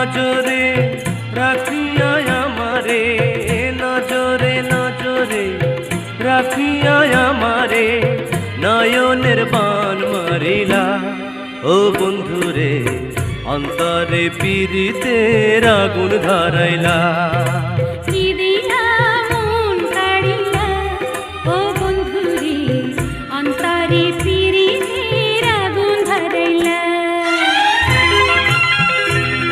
নজরে রাখিয়া আমারে, নজরে নজরে রাখিয়া আমারে নয়নের বান মারিলা। ও বন্ধুরে অন্তরে পীড়িতের আগুন ধরাইলা।